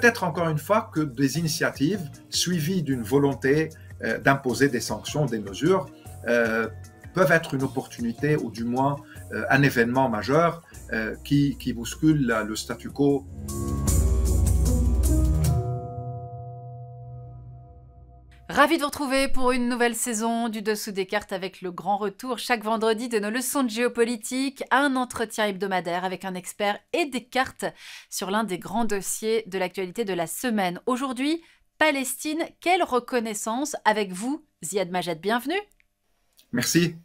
peut-être encore une fois que des initiatives suivies d'une volonté d'imposer des sanctions, des mesures, peuvent être une opportunité ou du moins un événement majeur qui bouscule le statu quo. Ravi de vous retrouver pour une nouvelle saison du Dessous des cartes avec le grand retour chaque vendredi de nos leçons de géopolitique, un entretien hebdomadaire avec un expert et des cartes sur l'un des grands dossiers de l'actualité de la semaine. Aujourd'hui, Palestine, quelle reconnaissance avec vous, Ziad Majed, bienvenue. Merci.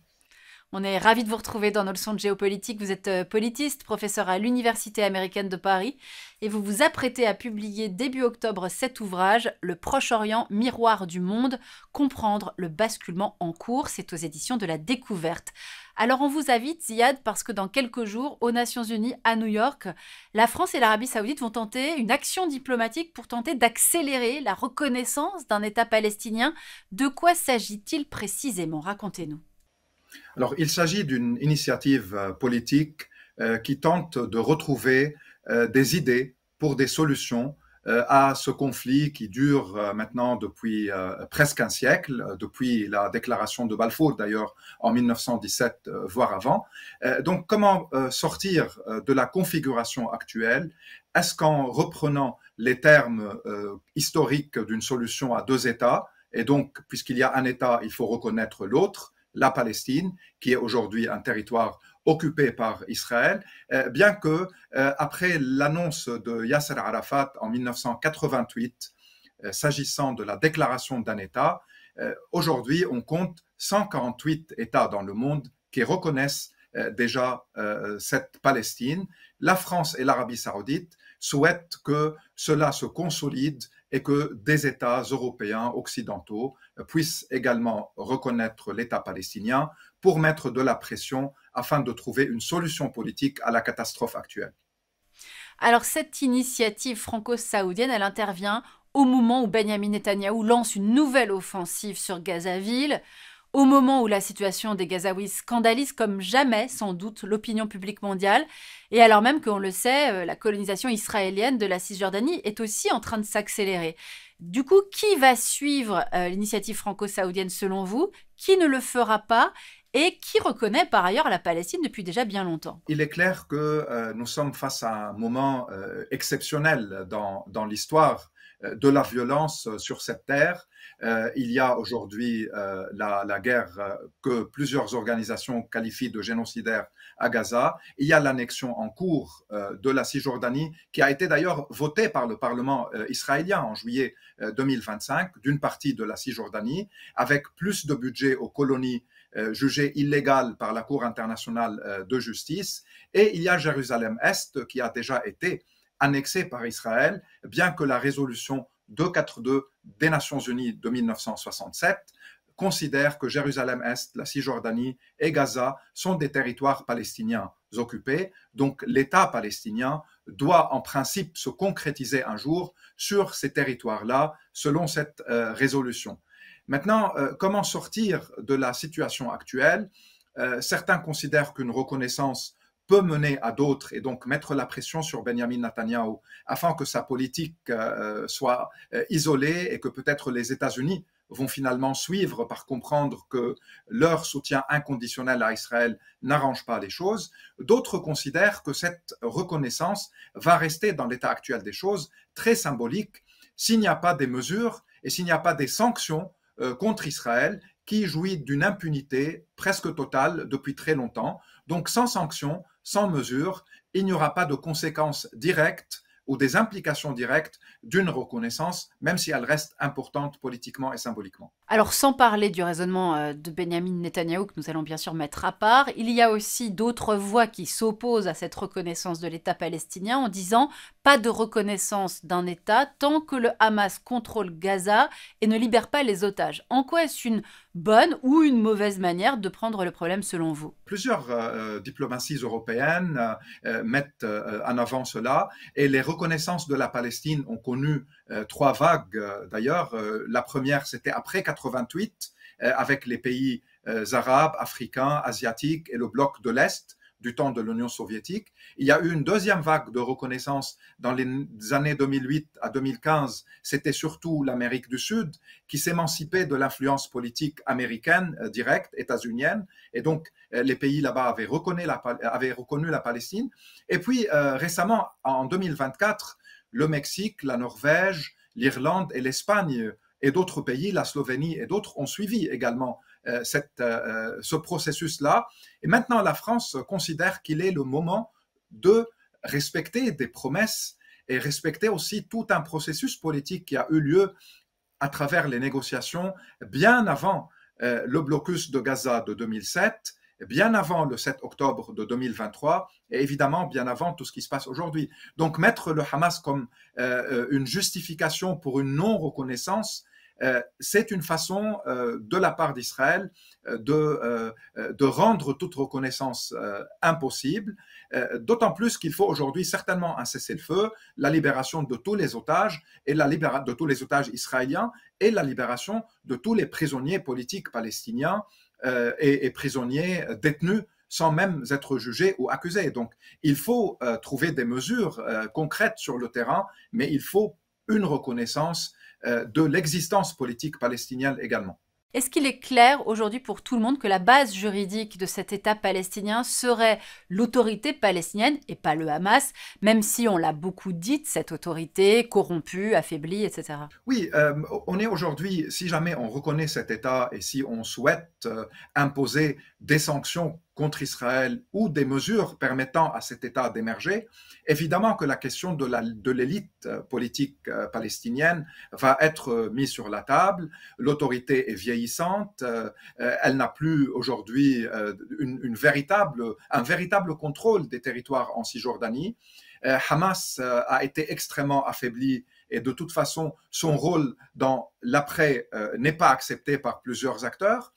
On est ravis de vous retrouver dans nos leçons de géopolitique. Vous êtes politiste, professeur à l'Université américaine de Paris et vous vous apprêtez à publier début octobre cet ouvrage, Le Proche-Orient, miroir du monde, comprendre le basculement en cours. C'est aux éditions de La Découverte. Alors on vous invite, Ziad, parce que dans quelques jours, aux Nations Unies, à New York, la France et l'Arabie Saoudite vont tenter une action diplomatique pour tenter d'accélérer la reconnaissance d'un État palestinien. De quoi s'agit-il précisément? Racontez-nous. Alors, il s'agit d'une initiative politique qui tente de retrouver des idées pour des solutions à ce conflit qui dure maintenant depuis presque un siècle, depuis la déclaration de Balfour d'ailleurs en 1917, voire avant. Donc, comment sortir de la configuration actuelle? Est-ce qu'en reprenant les termes historiques d'une solution à deux États, et donc, puisqu'il y a un État, il faut reconnaître l'autre, la Palestine, qui est aujourd'hui un territoire occupé par Israël, bien que, après l'annonce de Yasser Arafat en 1988, s'agissant de la déclaration d'un État, aujourd'hui on compte 148 États dans le monde qui reconnaissent déjà cette Palestine. La France et l'Arabie saoudite souhaitent que cela se consolide et que des États européens occidentaux puissent également reconnaître l'État palestinien pour mettre de la pression afin de trouver une solution politique à la catastrophe actuelle. Alors cette initiative franco-saoudienne, elle intervient au moment où Benyamin Netanyahou lance une nouvelle offensive sur Gaza-Ville, au moment où la situation des Gazaouis scandalise comme jamais, sans doute, l'opinion publique mondiale, et alors même qu'on le sait, la colonisation israélienne de la Cisjordanie est aussi en train de s'accélérer. Du coup, qui va suivre l'initiative franco-saoudienne selon vous? Qui ne le fera pas? Et qui reconnaît par ailleurs la Palestine depuis déjà bien longtemps? Il est clair que nous sommes face à un moment exceptionnel dans l'histoire de la violence sur cette terre. Il y a aujourd'hui la guerre que plusieurs organisations qualifient de génocidaire à Gaza. Il y a l'annexion en cours de la Cisjordanie, qui a été d'ailleurs votée par le Parlement israélien en juillet 2025, d'une partie de la Cisjordanie, avec plus de budget aux colonies jugées illégales par la Cour internationale de justice. Et il y a Jérusalem-Est qui a déjà été annexée par Israël, bien que la résolution 242 des Nations Unies de 1967 considère que Jérusalem-Est, la Cisjordanie et Gaza sont des territoires palestiniens occupés. Donc l'État palestinien doit en principe se concrétiser un jour sur ces territoires-là, selon cette résolution. Maintenant, comment sortir de la situation actuelle? Certains considèrent qu'une reconnaissance peut mener à d'autres et donc mettre la pression sur Benyamin Netanyahou afin que sa politique soit isolée et que peut-être les États-Unis vont finalement suivre par comprendre que leur soutien inconditionnel à Israël n'arrange pas les choses. D'autres considèrent que cette reconnaissance va rester dans l'état actuel des choses très symbolique s'il n'y a pas des mesures et s'il n'y a pas des sanctions contre Israël qui jouit d'une impunité presque totale depuis très longtemps. Donc sans sanctions, sans mesures, il n'y aura pas de conséquences directes ou des implications directes d'une reconnaissance, même si elle reste importante politiquement et symboliquement. Alors, sans parler du raisonnement de Benyamin Netanyahou, que nous allons bien sûr mettre à part, il y a aussi d'autres voix qui s'opposent à cette reconnaissance de l'État palestinien en disant pas de reconnaissance d'un État tant que le Hamas contrôle Gaza et ne libère pas les otages. En quoi est-ce une bonne ou une mauvaise manière de prendre le problème selon vous? Plusieurs diplomaties européennes mettent en avant cela et les reconnaissances de la Palestine ont connu trois vagues d'ailleurs. La première, c'était après 88 avec les pays arabes, africains, asiatiques et le bloc de l'Est. du temps de l'Union soviétique. Il y a eu une deuxième vague de reconnaissance dans les années 2008 à 2015. C'était surtout l'Amérique du Sud qui s'émancipait de l'influence politique américaine directe, états-unienne, et donc les pays là-bas avaient reconnu la Palestine. Et puis récemment, en 2024, le Mexique, la Norvège, l'Irlande et l'Espagne et d'autres pays, la Slovénie et d'autres, ont suivi également ce processus-là. Et maintenant, la France considère qu'il est le moment de respecter des promesses et respecter aussi tout un processus politique qui a eu lieu à travers les négociations bien avant le blocus de Gaza de 2007, bien avant le 7 octobre de 2023 et évidemment bien avant tout ce qui se passe aujourd'hui. Donc mettre le Hamas comme une justification pour une non-reconnaissance, c'est une façon de la part d'Israël de rendre toute reconnaissance impossible, d'autant plus qu'il faut aujourd'hui certainement un cessez-le-feu, la libération de tous les otages, de tous les otages israéliens et la libération de tous les prisonniers politiques palestiniens et prisonniers détenus sans même être jugés ou accusés. Donc il faut trouver des mesures concrètes sur le terrain, mais il faut une reconnaissance de l'existence politique palestinienne également. Est-ce qu'il est clair aujourd'hui pour tout le monde que la base juridique de cet État palestinien serait l'autorité palestinienne et pas le Hamas, même si on l'a beaucoup dite, cette autorité corrompue, affaiblie, etc. Oui, on est aujourd'hui, si jamais on reconnaît cet État et si on souhaite imposer des sanctions contre Israël ou des mesures permettant à cet État d'émerger, évidemment que la question de l'élite politique palestinienne va être mise sur la table. L'autorité est vieillissante, elle n'a plus aujourd'hui un véritable contrôle des territoires en Cisjordanie. Hamas a été extrêmement affaibli et de toute façon, son rôle dans l'après n'est pas accepté par plusieurs acteurs.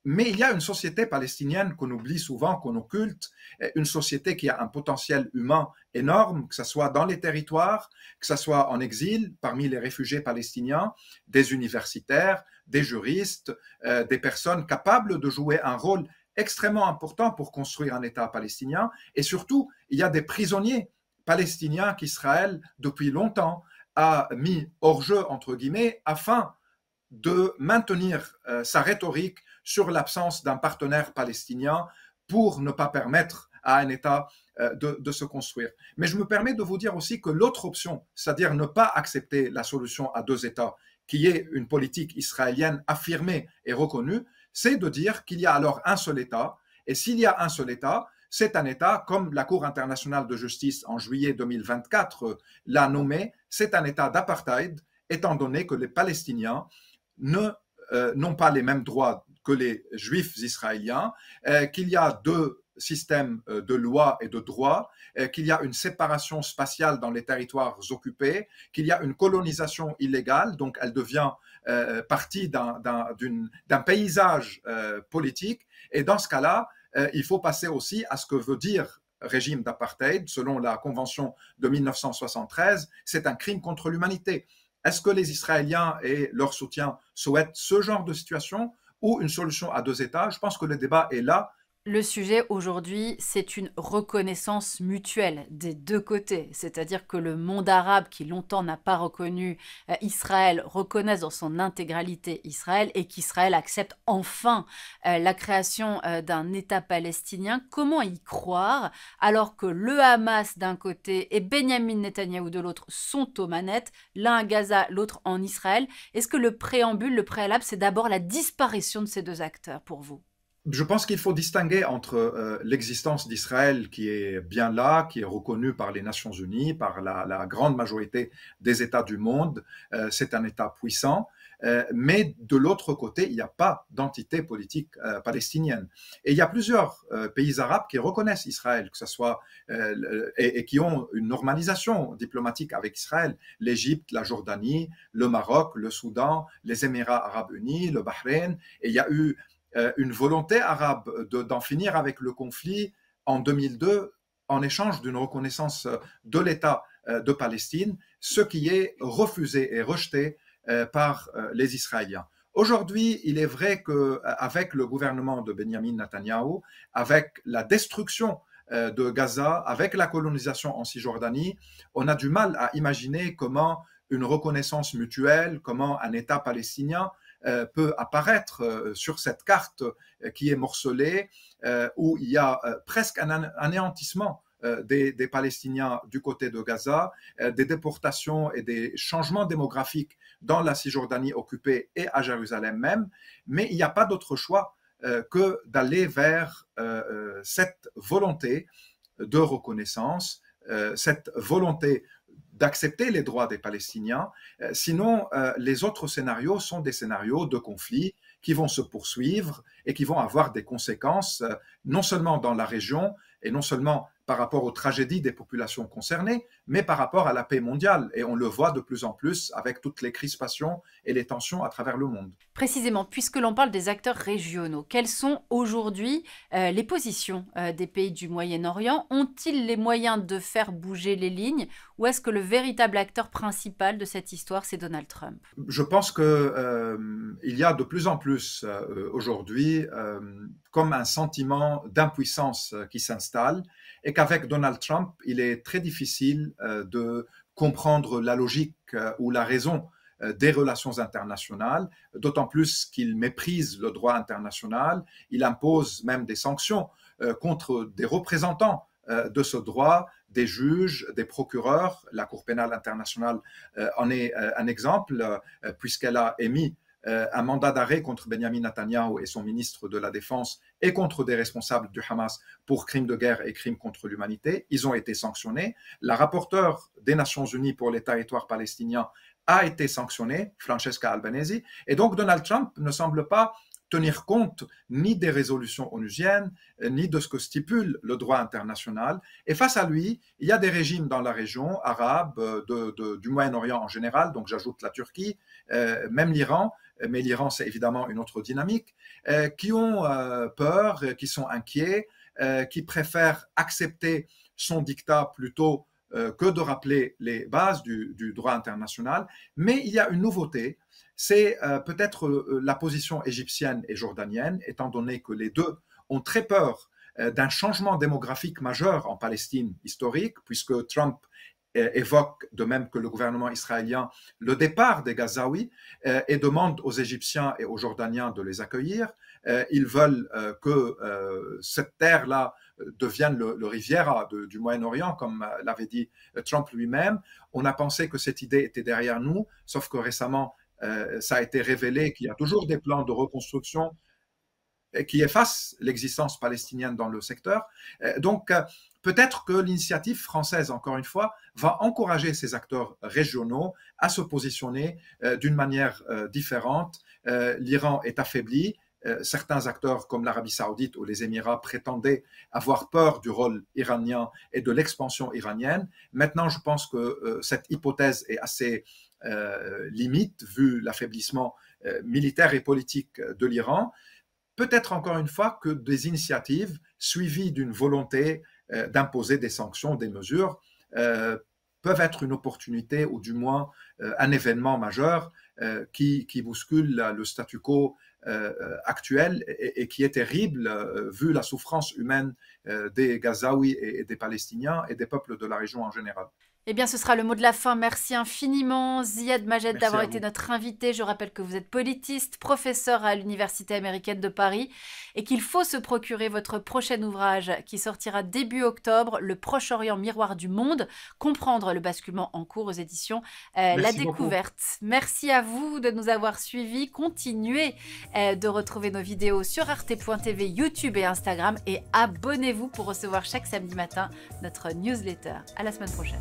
Mais il y a une société palestinienne qu'on oublie souvent, qu'on occulte, une société qui a un potentiel humain énorme, que ce soit dans les territoires, que ce soit en exil, parmi les réfugiés palestiniens, des universitaires, des juristes, des personnes capables de jouer un rôle extrêmement important pour construire un État palestinien. Et surtout, il y a des prisonniers palestiniens qu'Israël, depuis longtemps, a mis hors jeu, entre guillemets, afin de maintenir sa rhétorique sur l'absence d'un partenaire palestinien pour ne pas permettre à un État de se construire. Mais je me permets de vous dire aussi que l'autre option, c'est-à-dire ne pas accepter la solution à deux États, qui est une politique israélienne affirmée et reconnue, c'est de dire qu'il y a alors un seul État, et s'il y a un seul État, c'est un État, comme la Cour internationale de justice en juillet 2024 l'a nommé, c'est un État d'apartheid, étant donné que les Palestiniens n'ont pas les mêmes droits que les Juifs israéliens, qu'il y a deux systèmes de loi et de droit, qu'il y a une séparation spatiale dans les territoires occupés, qu'il y a une colonisation illégale, donc elle devient partie d'un paysage politique, et dans ce cas-là, il faut passer aussi à ce que veut dire régime d'apartheid, selon la Convention de 1973, c'est un crime contre l'humanité. Est-ce que les Israéliens et leur soutien souhaitent ce genre de situation ou une solution à deux États? Je pense que le débat est là. Le sujet aujourd'hui, c'est une reconnaissance mutuelle des deux côtés. C'est-à-dire que le monde arabe, qui longtemps n'a pas reconnu Israël, reconnaisse dans son intégralité Israël et qu'Israël accepte enfin la création d'un État palestinien. Comment y croire alors que le Hamas d'un côté et Benyamin Netanyahou de l'autre sont aux manettes, l'un à Gaza, l'autre en Israël? Est-ce que le préalable, c'est d'abord la disparition de ces deux acteurs pour vous? Je pense qu'il faut distinguer entre l'existence d'Israël qui est bien là, qui est reconnue par les Nations Unies, par la grande majorité des États du monde. C'est un État puissant. Mais de l'autre côté, il n'y a pas d'entité politique palestinienne. Et il y a plusieurs pays arabes qui reconnaissent Israël, que ce soit et qui ont une normalisation diplomatique avec Israël. L'Égypte, la Jordanie, le Maroc, le Soudan, les Émirats arabes unis, le Bahreïn. Et il y a eu une volonté arabe d'en finir avec le conflit en 2002 en échange d'une reconnaissance de l'État de Palestine, ce qui est refusé et rejeté par les Israéliens. Aujourd'hui, il est vrai qu'avec le gouvernement de Benyamin Netanyahou, avec la destruction de Gaza, avec la colonisation en Cisjordanie, on a du mal à imaginer comment une reconnaissance mutuelle, comment un État palestinien peut apparaître sur cette carte qui est morcelée, où il y a presque un anéantissement des Palestiniens du côté de Gaza, des déportations et des changements démographiques dans la Cisjordanie occupée et à Jérusalem même, mais il n'y a pas d'autre choix que d'aller vers cette volonté de reconnaissance, cette volonté d'accepter les droits des Palestiniens. Sinon, les autres scénarios sont des scénarios de conflit qui vont se poursuivre et qui vont avoir des conséquences non seulement dans la région et non seulement par rapport aux tragédies des populations concernées, mais par rapport à la paix mondiale. Et on le voit de plus en plus avec toutes les crispations et les tensions à travers le monde. Précisément, puisque l'on parle des acteurs régionaux, quelles sont aujourd'hui les positions des pays du Moyen-Orient? Ont-ils les moyens de faire bouger les lignes, ou est-ce que le véritable acteur principal de cette histoire, c'est Donald Trump? Je pense qu'il y a de plus en plus aujourd'hui comme un sentiment d'impuissance qui s'installe, et qu'avec Donald Trump, il est très difficile de comprendre la logique ou la raison des relations internationales, d'autant plus qu'il méprise le droit international, il impose même des sanctions contre des représentants de ce droit, des juges, des procureurs. La Cour pénale internationale en est un exemple, puisqu'elle a émis un mandat d'arrêt contre Benjamin Netanyahou et son ministre de la Défense et contre des responsables du Hamas pour crimes de guerre et crimes contre l'humanité. Ils ont été sanctionnés. La rapporteure des Nations Unies pour les territoires palestiniens a été sanctionnée, Francesca Albanese, et donc Donald Trump ne semble pas tenir compte ni des résolutions onusiennes, ni de ce que stipule le droit international. Et face à lui, il y a des régimes dans la région arabe, du Moyen-Orient en général, donc j'ajoute la Turquie, même l'Iran, mais l'Iran c'est évidemment une autre dynamique, qui ont peur, qui sont inquiets, qui préfèrent accepter son dictat plutôt que de rappeler les bases du droit international. Mais il y a une nouveauté, c'est peut-être la position égyptienne et jordanienne, étant donné que les deux ont très peur d'un changement démographique majeur en Palestine historique, puisque Trump évoque, de même que le gouvernement israélien, le départ des Gazaouis et demande aux Égyptiens et aux Jordaniens de les accueillir. Ils veulent que cette terre-là devienne le Riviera du Moyen-Orient, comme l'avait dit Trump lui-même. On a pensé que cette idée était derrière nous, sauf que récemment, ça a été révélé qu'il y a toujours des plans de reconstruction qui effacent l'existence palestinienne dans le secteur. Donc, peut-être que l'initiative française, encore une fois, va encourager ces acteurs régionaux à se positionner d'une manière différente. L'Iran est affaibli. Certains acteurs comme l'Arabie saoudite ou les Émirats prétendaient avoir peur du rôle iranien et de l'expansion iranienne. Maintenant, je pense que cette hypothèse est assez limite vu l'affaiblissement militaire et politique de l'Iran. Peut-être encore une fois que des initiatives suivies d'une volonté d'imposer des sanctions, des mesures, peuvent être une opportunité ou du moins un événement majeur qui bouscule le statu quo actuel et qui est terrible vu la souffrance humaine des Gazaouis et des Palestiniens et des peuples de la région en général. Eh bien, ce sera le mot de la fin. Merci infiniment, Ziad Majed, d'avoir été notre invité. Je rappelle que vous êtes politiste, professeur à l'Université américaine de Paris et qu'il faut se procurer votre prochain ouvrage qui sortira début octobre, Le Proche-Orient, miroir du monde, comprendre le basculement en cours aux éditions La Découverte. Beaucoup. Merci à vous de nous avoir suivis. Continuez de retrouver nos vidéos sur arte.tv, YouTube et Instagram et abonnez-vous pour recevoir chaque samedi matin notre newsletter. À la semaine prochaine.